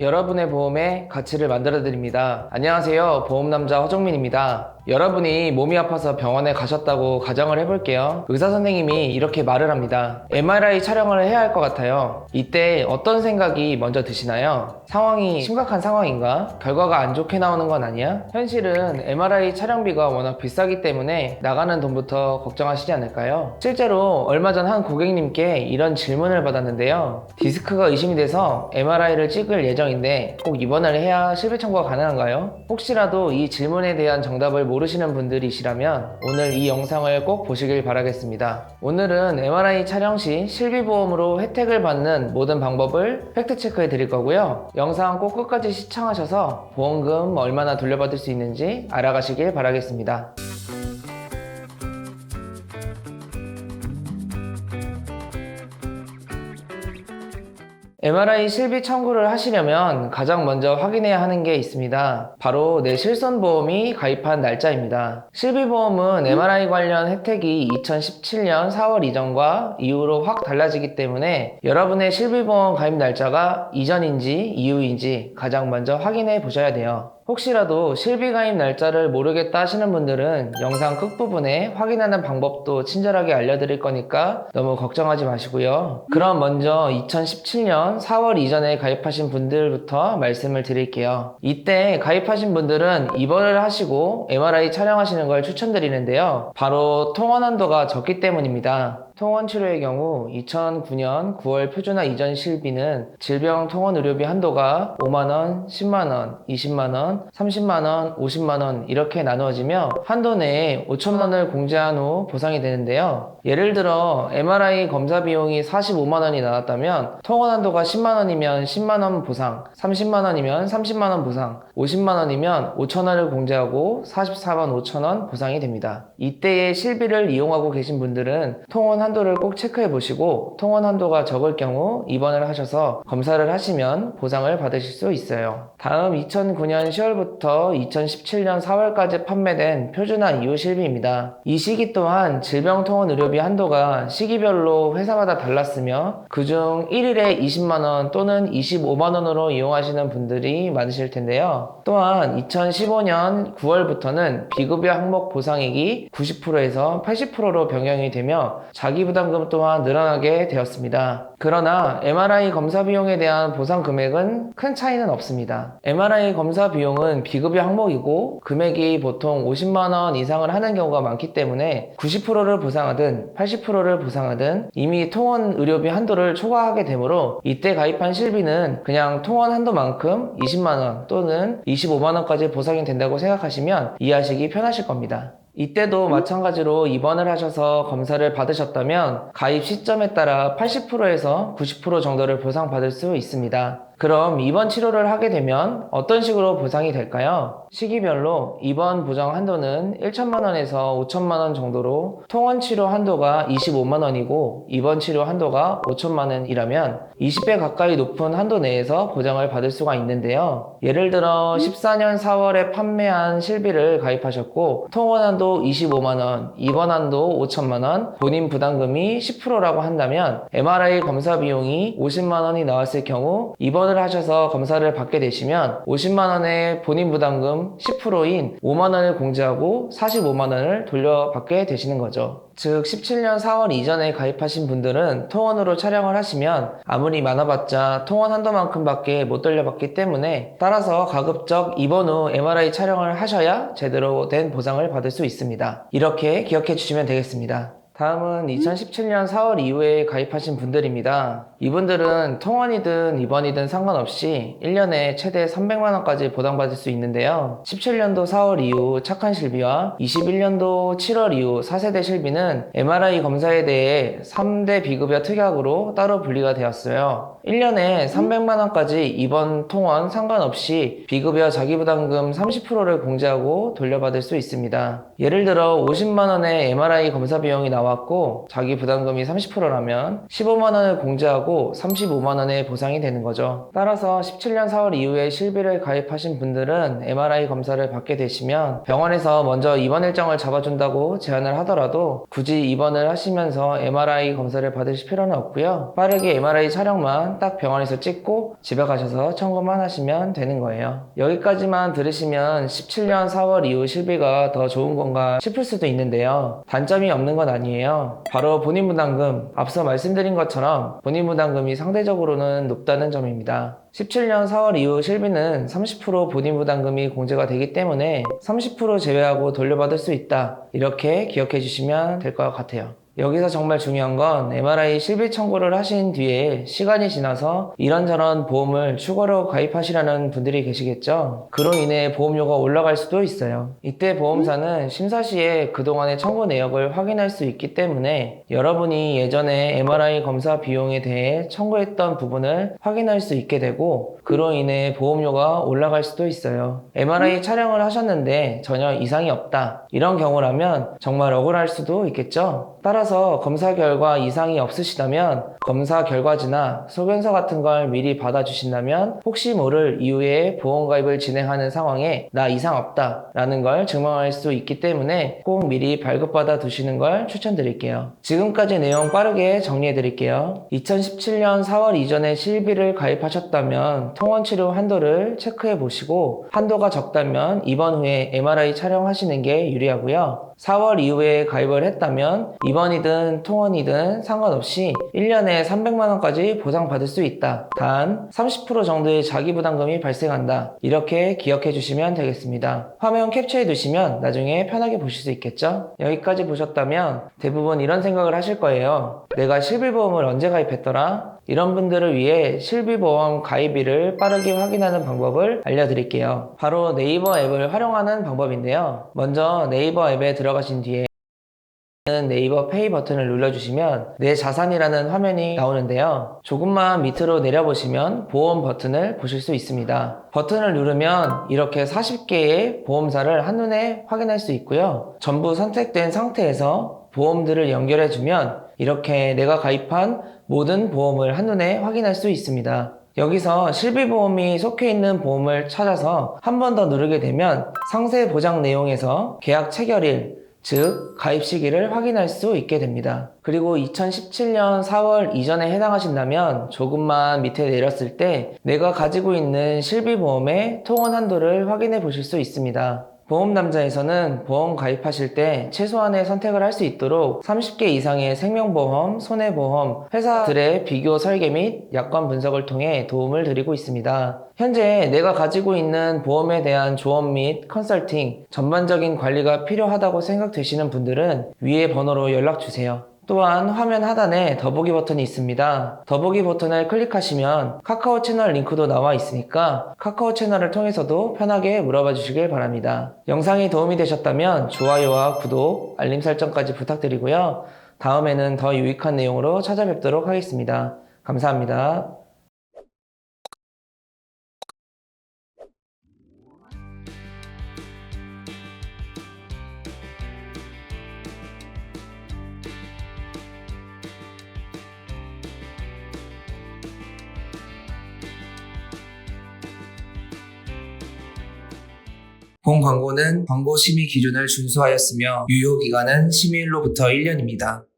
여러분의 보험에 가치를 만들어 드립니다. 안녕하세요. 보험남자 허정민입니다. 여러분이 몸이 아파서 병원에 가셨다고 가정을 해볼게요. 의사 선생님이 이렇게 말을 합니다. MRI 촬영을 해야 할 것 같아요. 이때 어떤 생각이 먼저 드시나요? 상황이 심각한 상황인가? 결과가 안 좋게 나오는 건 아니야? 현실은 MRI 촬영비가 워낙 비싸기 때문에 나가는 돈부터 걱정하시지 않을까요? 실제로 얼마 전 한 고객님께 이런 질문을 받았는데요. 디스크가 의심이 돼서 MRI를 찍을 예정인데 꼭 입원을 해야 실비 청구가 가능한가요? 혹시라도 이 질문에 대한 정답을 모르시는 분들이시라면 오늘 이 영상을 꼭 보시길 바라겠습니다. 오늘은 MRI 촬영 시 실비보험으로 혜택을 받는 모든 방법을 팩트체크해 드릴 거고요. 영상 꼭 끝까지 시청하셔서 보험금 얼마나 돌려받을 수 있는지 알아가시길 바라겠습니다. MRI 실비 청구를 하시려면 가장 먼저 확인해야 하는 게 있습니다. 바로 내 실손보험이 가입한 날짜입니다. 실비보험은 MRI 관련 혜택이 2017년 4월 이전과 이후로 확 달라지기 때문에 여러분의 실비보험 가입 날짜가 이전인지 이후인지 가장 먼저 확인해 보셔야 돼요. 혹시라도 실비가입 날짜를 모르겠다 하시는 분들은 영상 끝부분에 확인하는 방법도 친절하게 알려드릴 거니까 너무 걱정하지 마시고요. 그럼 먼저 2017년 4월 이전에 가입하신 분들부터 말씀을 드릴게요. 이때 가입하신 분들은 입원을 하시고 MRI 촬영하시는 걸 추천드리는데요. 바로 통원 한도가 적기 때문입니다. 통원 치료의 경우 2009년 9월 표준화 이전 실비는 질병 통원 의료비 한도가 5만원, 10만원, 20만원, 30만원, 50만원 이렇게 나누어지며 한도 내에 5천만원을 공제한 후 보상이 되는데요. 예를 들어 MRI 검사 비용이 45만원이 나왔다면 통원 한도가 10만원이면 10만원 보상, 30만원이면 30만원 보상, 50만원이면 5천원을 공제하고 44만 5천원 보상이 됩니다. 이때의 실비를 이용하고 계신 분들은 통원 한도를 꼭 체크해 보시고 통원 한도가 적을 경우 입원을 하셔서 검사를 하시면 보상을 받으실 수 있어요. 다음 2009년 10월부터 2017년 4월까지 판매된 표준화 이후 실비입니다. 이 시기 또한 질병통원 의료비 한도가 시기별로 회사마다 달랐으며 그중 1일에 20만원 또는 25만원으로 이용하시는 분들이 많으실 텐데요. 또한 2015년 9월부터는 비급여 항목 보상액이 90%에서 80%로 변경이 되며 자기부담금 또한 늘어나게 되었습니다. 그러나 MRI 검사 비용에 대한 보상 금액은 큰 차이는 없습니다. MRI 검사 비용은 비급여 항목이고 금액이 보통 50만원 이상을 하는 경우가 많기 때문에 90%를 보상하든 80%를 보상하든 이미 통원 의료비 한도를 초과하게 되므로 이때 가입한 실비는 그냥 통원 한도만큼 20만원 또는 25만원까지 보상이 된다고 생각하시면 이해하시기 편하실 겁니다. 이때도 마찬가지로 입원을 하셔서 검사를 받으셨다면 가입 시점에 따라 80%에서 90% 정도를 보상받을 수 있습니다. 그럼 입원 치료를 하게 되면 어떤 식으로 보상이 될까요? 시기별로 입원 보정 한도는 1천만원에서 5천만원 정도로 통원 치료 한도가 25만원이고 입원 치료 한도가 5천만원이라면 20배 가까이 높은 한도 내에서 보장을 받을 수가 있는데요. 예를 들어 14년 4월에 판매한 실비를 가입하셨고 통원 한도 25만원, 입원 한도 5천만원, 본인 부담금이 10%라고 한다면 MRI 검사 비용이 50만원이 나왔을 경우 입원을 하셔서 검사를 받게 되시면 50만원의 본인 부담금 10%인 5만원을 공제하고 45만원을 돌려받게 되시는 거죠. 즉 17년 4월 이전에 가입하신 분들은 통원으로 촬영을 하시면 아무리 많아봤자 통원 한도만큼 밖에 못 돌려받기 때문에 따라서 가급적 입원 후 MRI 촬영을 하셔야 제대로 된 보상을 받을 수 있습니다. 이렇게 기억해 주시면 되겠습니다. 다음은 2017년 4월 이후에 가입하신 분들입니다. 이분들은 통원이든 입원이든 상관없이 1년에 최대 300만원까지 보상받을 수 있는데요. 17년도 4월 이후 착한 실비와 21년도 7월 이후 4세대 실비는 MRI 검사에 대해 3대 비급여 특약으로 따로 분리가 되었어요. 1년에 300만원까지 입원, 통원 상관없이 비급여 자기부담금 30%를 공제하고 돌려받을 수 있습니다. 예를 들어 50만원의 MRI 검사 비용이 나와 나왔고 자기 부담금이 30%라면 15만원을 공제하고 35만원의 보상이 되는 거죠. 따라서 17년 4월 이후에 실비를 가입하신 분들은 MRI 검사를 받게 되시면 병원에서 먼저 입원 일정을 잡아준다고 제안을 하더라도 굳이 입원을 하시면서 MRI 검사를 받으실 필요는 없고요. 빠르게 MRI 촬영만 딱 병원에서 찍고 집에 가셔서 청구만 하시면 되는 거예요. 여기까지만 들으시면 17년 4월 이후 실비가 더 좋은 건가 싶을 수도 있는데요. 단점이 없는 건 아니에요. 바로 본인 부담금, 앞서 말씀드린 것처럼 본인 부담금이 상대적으로는 높다는 점입니다. 17년 4월 이후 실비는 30% 본인 부담금이 공제가 되기 때문에 30% 제외하고 돌려받을 수 있다. 이렇게 기억해 주시면 될 것 같아요. 여기서 정말 중요한 건 MRI 실비 청구를 하신 뒤에 시간이 지나서 이런저런 보험을 추가로 가입하시라는 분들이 계시겠죠. 그로 인해 보험료가 올라갈 수도 있어요. 이때 보험사는 심사 시에 그동안의 청구 내역을 확인할 수 있기 때문에 여러분이 예전에 MRI 검사 비용에 대해 청구했던 부분을 확인할 수 있게 되고 그로 인해 보험료가 올라갈 수도 있어요. MRI 촬영을 하셨는데 전혀 이상이 없다. 이런 경우라면 정말 억울할 수도 있겠죠. 따라서 검사 결과 이상이 없으시다면 검사 결과지나 소견서 같은 걸 미리 받아주신다면 혹시 모를 이후에 보험가입을 진행하는 상황에 나 이상 없다 라는 걸 증명할 수 있기 때문에 꼭 미리 발급받아 두시는 걸 추천드릴게요. 지금까지 내용 빠르게 정리해 드릴게요. 2017년 4월 이전에 실비를 가입하셨다면 통원치료 한도를 체크해 보시고 한도가 적다면 입원 후에 MRI 촬영하시는 게 유리하고요. 4월 이후에 가입을 했다면 입원이든 통원이든 상관없이 1년에 300만원까지 보상받을 수 있다. 단 30% 정도의 자기부담금이 발생한다. 이렇게 기억해 주시면 되겠습니다. 화면 캡처해 두시면 나중에 편하게 보실 수 있겠죠? 여기까지 보셨다면 대부분 이런 생각을 하실 거예요. 내가 실비보험을 언제 가입했더라? 이런 분들을 위해 실비보험 가입일을 빠르게 확인하는 방법을 알려드릴게요. 바로 네이버 앱을 활용하는 방법인데요. 먼저 네이버 앱에 들어가신 뒤에 네이버 페이 버튼을 눌러주시면 내 자산이라는 화면이 나오는데요. 조금만 밑으로 내려보시면 보험 버튼을 보실 수 있습니다. 버튼을 누르면 이렇게 40개의 보험사를 한눈에 확인할 수 있고요. 전부 선택된 상태에서 보험들을 연결해주면 이렇게 내가 가입한 모든 보험을 한눈에 확인할 수 있습니다. 여기서 실비보험이 속해 있는 보험을 찾아서 한 번 더 누르게 되면 상세 보장 내용에서 계약 체결일, 즉 가입 시기를 확인할 수 있게 됩니다. 그리고 2017년 4월 이전에 해당하신다면 조금만 밑에 내렸을 때 내가 가지고 있는 실비보험의 통원 한도를 확인해 보실 수 있습니다. 보험담자에서는 보험 가입하실 때 최소한의 선택을 할 수 있도록 30개 이상의 생명보험, 손해보험, 회사들의 비교 설계 및 약관 분석을 통해 도움을 드리고 있습니다. 현재 내가 가지고 있는 보험에 대한 조언 및 컨설팅, 전반적인 관리가 필요하다고 생각되시는 분들은 위의 번호로 연락주세요. 또한 화면 하단에 더보기 버튼이 있습니다. 더보기 버튼을 클릭하시면 카카오 채널 링크도 나와 있으니까 카카오 채널을 통해서도 편하게 물어봐 주시길 바랍니다. 영상이 도움이 되셨다면 좋아요와 구독, 알림 설정까지 부탁드리고요. 다음에는 더 유익한 내용으로 찾아뵙도록 하겠습니다. 감사합니다. 본 광고는 광고 심의 기준을 준수하였으며 유효기간은 심의일로부터 1년입니다.